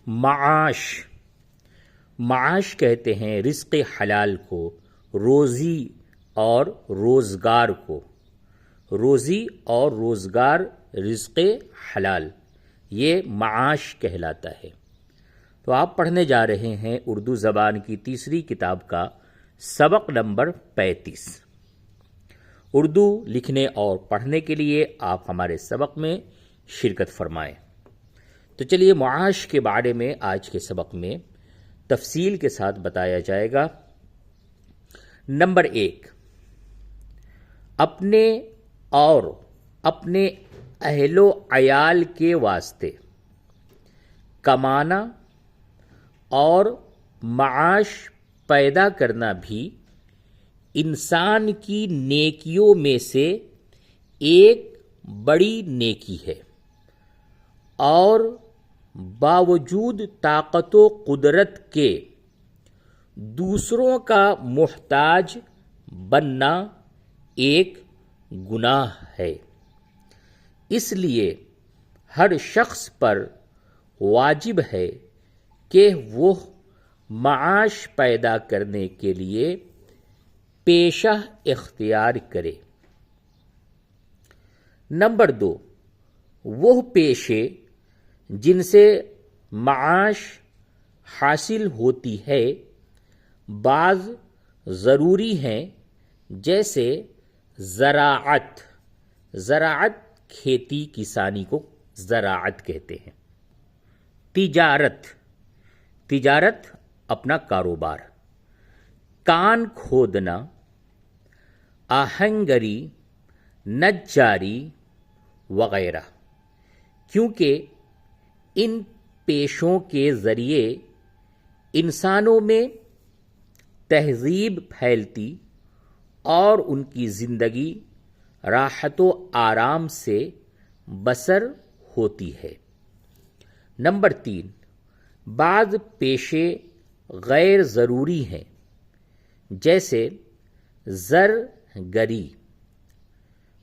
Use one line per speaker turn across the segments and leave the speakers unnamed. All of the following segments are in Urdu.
معاش، معاش کہتے ہیں رزق حلال کو، روزی اور روزگار کو، روزی اور روزگار رزق حلال، یہ معاش کہلاتا ہے۔ تو آپ پڑھنے جا رہے ہیں اردو زبان کی تیسری کتاب کا سبق نمبر 35۔ اردو لکھنے اور پڑھنے کے لیے آپ ہمارے سبق میں شرکت فرمائیں۔ تو چلیے معاش کے بارے میں آج کے سبق میں تفصیل کے ساتھ بتایا جائے گا۔ نمبر 1، اپنے اور اپنے اہل و عیال کے واسطے کمانا اور معاش پیدا کرنا بھی انسان کی نیکیوں میں سے ایک بڑی نیکی ہے، اور باوجود طاقت و قدرت کے دوسروں کا محتاج بننا ایک گناہ ہے۔ اس لیے ہر شخص پر واجب ہے کہ وہ معاش پیدا کرنے کے لیے پیشہ اختیار کرے۔ نمبر 2، وہ پیشے جن سے معاش حاصل ہوتی ہے بعض ضروری ہیں، جیسے زراعت، زراعت کھیتی کسانی کو زراعت کہتے ہیں، تجارت، تجارت اپنا کاروبار، کان کھودنا، آہنگری، نجاری وغیرہ، کیونکہ ان پیشوں کے ذریعے انسانوں میں تہذیب پھیلتی اور ان کی زندگی راحت و آرام سے بسر ہوتی ہے۔ نمبر 3، بعض پیشے غیر ضروری ہیں، جیسے زرگری،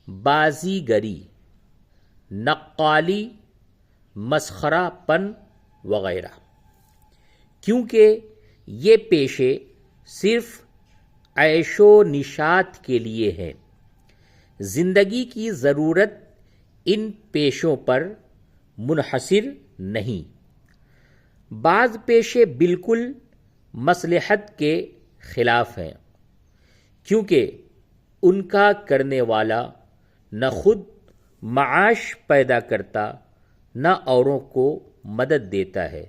بازیگری، نقالی، مسخرہ پن وغیرہ، کیونکہ یہ پیشے صرف عیش و نشاط کے لیے ہیں۔ زندگی کی ضرورت ان پیشوں پر منحصر نہیں۔ بعض پیشے بالکل مصلحت کے خلاف ہیں، کیونکہ ان کا کرنے والا نہ خود معاش پیدا کرتا نہ اوروں کو مدد دیتا ہے،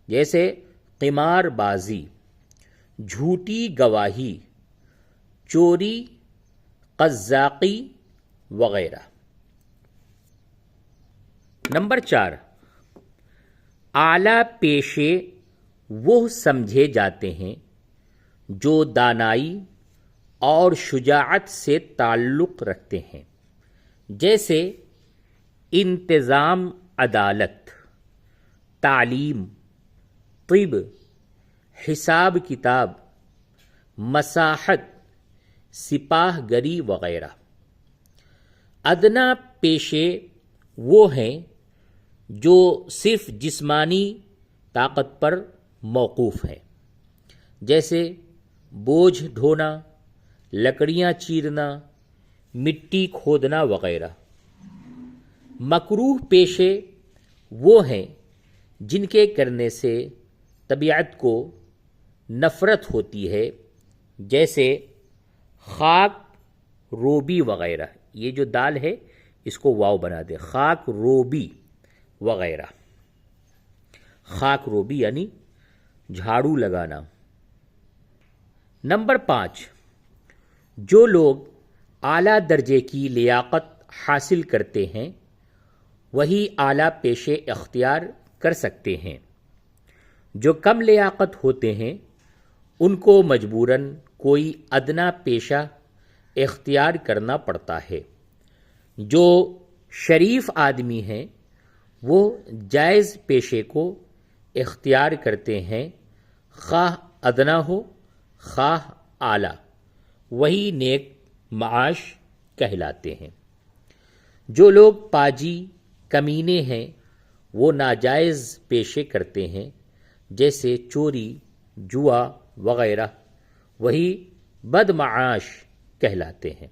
جیسے قمار بازی، جھوٹی گواہی، چوری، قزاقی وغیرہ۔ نمبر 4، اعلیٰ پیشے وہ سمجھے جاتے ہیں جو دانائی اور شجاعت سے تعلق رکھتے ہیں، جیسے انتظام، عدالت، تعلیم، طب، حساب کتاب، مساحت، سپاہ گری وغیرہ۔ ادنا پیشے وہ ہیں جو صرف جسمانی طاقت پر موقوف ہیں، جیسے بوجھ ڈھونا، لکڑیاں چیرنا، مٹی کھودنا وغیرہ۔ مکروہ پیشے وہ ہیں جن کے کرنے سے طبیعت کو نفرت ہوتی ہے، جیسے خاک روبی وغیرہ۔ یہ جو دال ہے اس کو واو بنا دے، خاک روبی وغیرہ۔ خاک روبی یعنی جھاڑو لگانا۔ نمبر 5، جو لوگ اعلیٰ درجے کی لیاقت حاصل کرتے ہیں وہی اعلیٰ پیشے اختیار کر سکتے ہیں۔ جو کم لیاقت ہوتے ہیں ان کو مجبوراً کوئی ادنا پیشہ اختیار کرنا پڑتا ہے۔ جو شریف آدمی ہیں وہ جائز پیشے کو اختیار کرتے ہیں، خواہ ادنا ہو خواہ اعلیٰ، وہی نیک معاش کہلاتے ہیں۔ جو لوگ پاجی، کمینے ہیں وہ ناجائز پیشے کرتے ہیں جیسے چوری، جوا وغیرہ، وہی بد معاش کہلاتے ہیں۔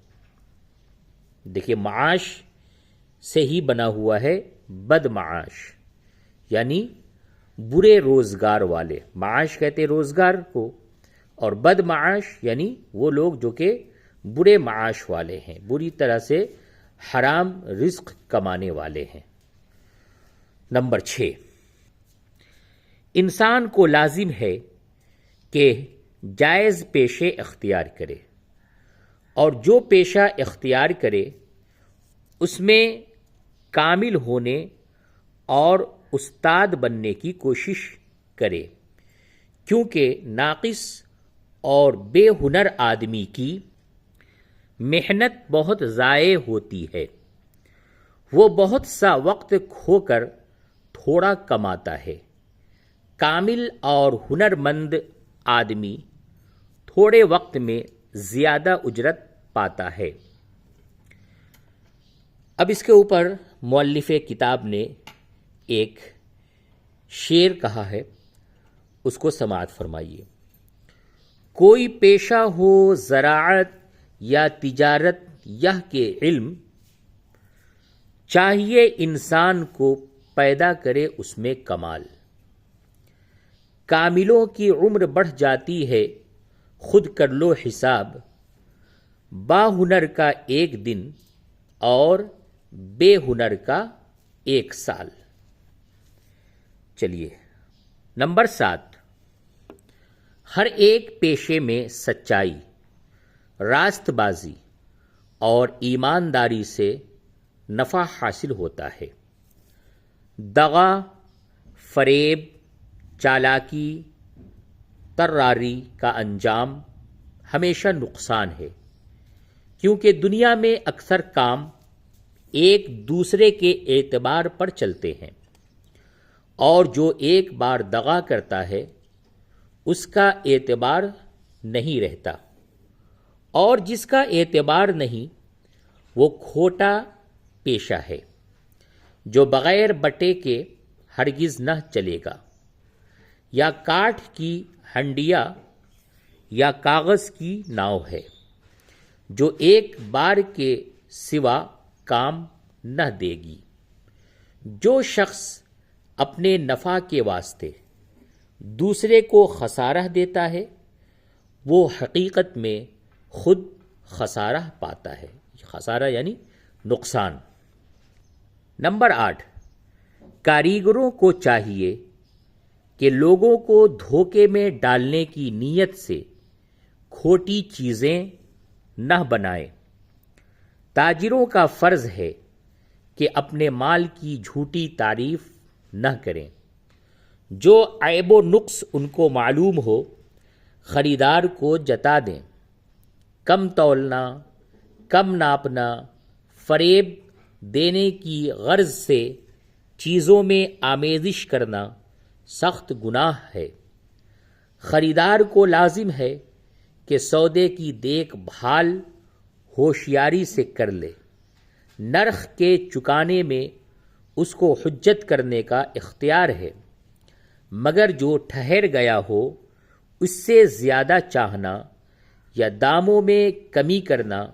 دیکھیے، معاش سے ہی بنا ہوا ہے بد معاش، یعنی برے روزگار والے۔ معاش کہتے روزگار کو، اور بد معاش یعنی وہ لوگ جو کہ برے معاش والے ہیں، بری طرح سے حرام رزق کمانے والے ہیں۔ نمبر 6، انسان کو لازم ہے کہ جائز پیشے اختیار کرے، اور جو پیشہ اختیار کرے اس میں کامل ہونے اور استاد بننے کی کوشش کرے، کیونکہ ناقص اور بے ہنر آدمی کی محنت بہت ضائع ہوتی ہے۔ وہ بہت سا وقت کھو کر تھوڑا کماتا ہے۔ کامل اور ہنرمند آدمی تھوڑے وقت میں زیادہ اجرت پاتا ہے۔ اب اس کے اوپر مؤلف کتاب نے ایک شعر کہا ہے، اس کو سماعت فرمائیے۔ کوئی پیشہ ہو زراعت یا تجارت یہ کہ علم، چاہیے انسان کو پیدا کرے اس میں کمال۔ کاملوں کی عمر بڑھ جاتی ہے، خود کر لو حساب، با ہنر کا ایک دن اور بے ہنر کا 1 سال۔ چلیے، نمبر 7، ہر ایک پیشے میں سچائی، راست بازی اور ایمانداری سے نفع حاصل ہوتا ہے۔ دغا، فریب، چالاکی، طراری کا انجام ہمیشہ نقصان ہے، کیونکہ دنیا میں اکثر کام ایک دوسرے کے اعتبار پر چلتے ہیں، اور جو ایک بار دغا کرتا ہے اس کا اعتبار نہیں رہتا، اور جس کا اعتبار نہیں وہ کھوٹا پیشہ ہے، جو بغیر بٹے کے ہرگز نہ چلے گا۔ یا کاٹھ کی ہنڈیا یا کاغذ کی ناؤ ہے، جو ایک بار کے سوا کام نہ دے گی۔ جو شخص اپنے نفع کے واسطے دوسرے کو خسارہ دیتا ہے، وہ حقیقت میں خود خسارہ پاتا ہے۔ خسارہ یعنی نقصان۔ نمبر 8، کاریگروں کو چاہیے کہ لوگوں کو دھوکے میں ڈالنے کی نیت سے کھوٹی چیزیں نہ بنائیں۔ تاجروں کا فرض ہے کہ اپنے مال کی جھوٹی تعریف نہ کریں۔ جو عیب و نقص ان کو معلوم ہو خریدار کو جتا دیں۔ کم تولنا، کم ناپنا، فریب دینے کی غرض سے چیزوں میں آمیزش کرنا سخت گناہ ہے۔ خریدار کو لازم ہے کہ سودے کی دیکھ بھال ہوشیاری سے کر لے۔ نرخ کے چکانے میں اس کو حجت کرنے کا اختیار ہے، مگر جو ٹھہر گیا ہو اس سے زیادہ چاہنا یا داموں میں کمی کرنا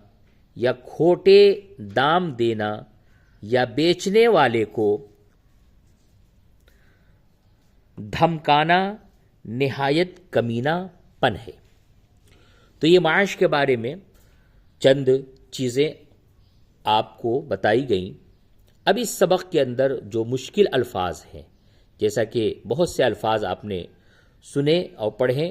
یا کھوٹے دام دینا یا بیچنے والے کو دھمکانا نہایت کمینہ پن ہے۔ تو یہ معاش کے بارے میں چند چیزیں آپ کو بتائی گئیں۔ اب اس سبق کے اندر جو مشکل الفاظ ہیں، جیسا کہ بہت سے الفاظ آپ نے سنے اور پڑھیں،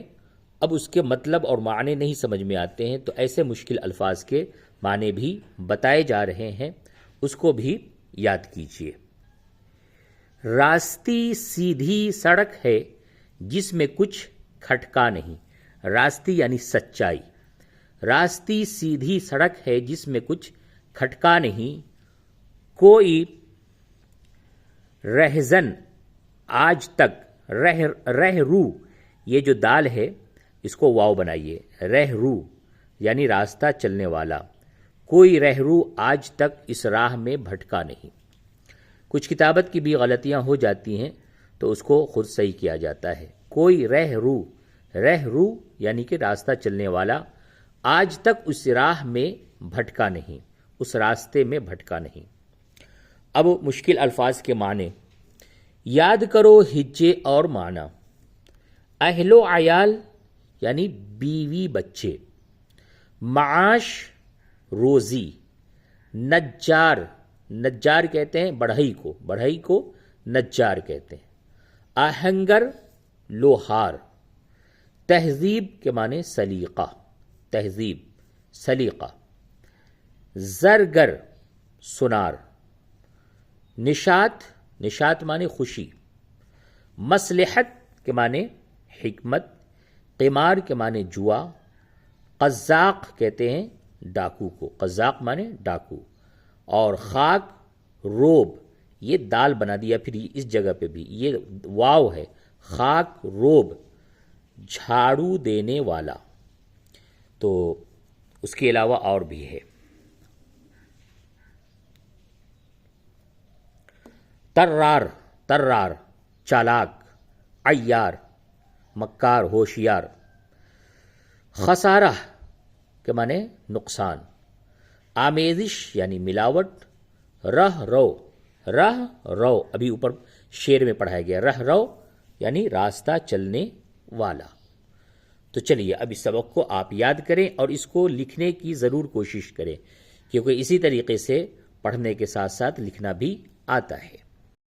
اب اس کے مطلب اور معنی نہیں سمجھ میں آتے ہیں، تو ایسے مشکل الفاظ کے معنی بھی بتائے جا رہے ہیں، اس کو بھی یاد کیجیے۔ راستی سیدھی سڑک ہے جس میں کچھ کھٹکا نہیں۔ راستی یعنی سچائی۔ راستی سیدھی سڑک ہے جس میں کچھ کھٹکا نہیں، کوئی رہزن آج تک رہ رو، یہ جو دال ہے اس کو واو بنائیے، رہ رو یعنی راستہ چلنے والا، کوئی رہ رو آج تک اس راہ میں بھٹکا نہیں۔ کچھ کتابت کی بھی غلطیاں ہو جاتی ہیں تو اس کو خود صحیح کیا جاتا ہے. کوئی رہ رو یعنی کہ راستہ چلنے والا آج تک اس راہ میں بھٹکا نہیں، اس راستے میں بھٹکا نہیں. اب مشکل الفاظ کے معنی یاد کرو ہجے اور معنی. اہل و عیال یعنی بیوی بچے. معاش روزی. نجار کہتے ہیں بڑھئی کو نجار کہتے ہیں. آہنگر لوہار. تہذیب کے معنی سلیقہ. زرگر سنار. نشاط معنی خوشی. مصلحت کے معنی حکمت. قمار کے معنی جوا. قزاق کہتے ہیں ڈاکو کو، قزاق معنی ڈاکو. اور خاک روب، یہ دال بنا دیا پھر اس جگہ پہ بھی یہ واو ہے. خاک روب جھاڑو دینے والا. تو اس کے علاوہ اور بھی ہے. ترار چالاک. عیار مکار ہوشیار. خسارہ کے معنی نقصان. آمیزش یعنی ملاوٹ. رہ رو ابھی اوپر شعر میں پڑھایا گیا. رہ رو یعنی راستہ چلنے والا. تو چلیے اب اس سبق کو آپ یاد کریں اور اس کو لکھنے کی ضرور کوشش کریں، کیونکہ اسی طریقے سے پڑھنے کے ساتھ ساتھ لکھنا بھی آتا ہے.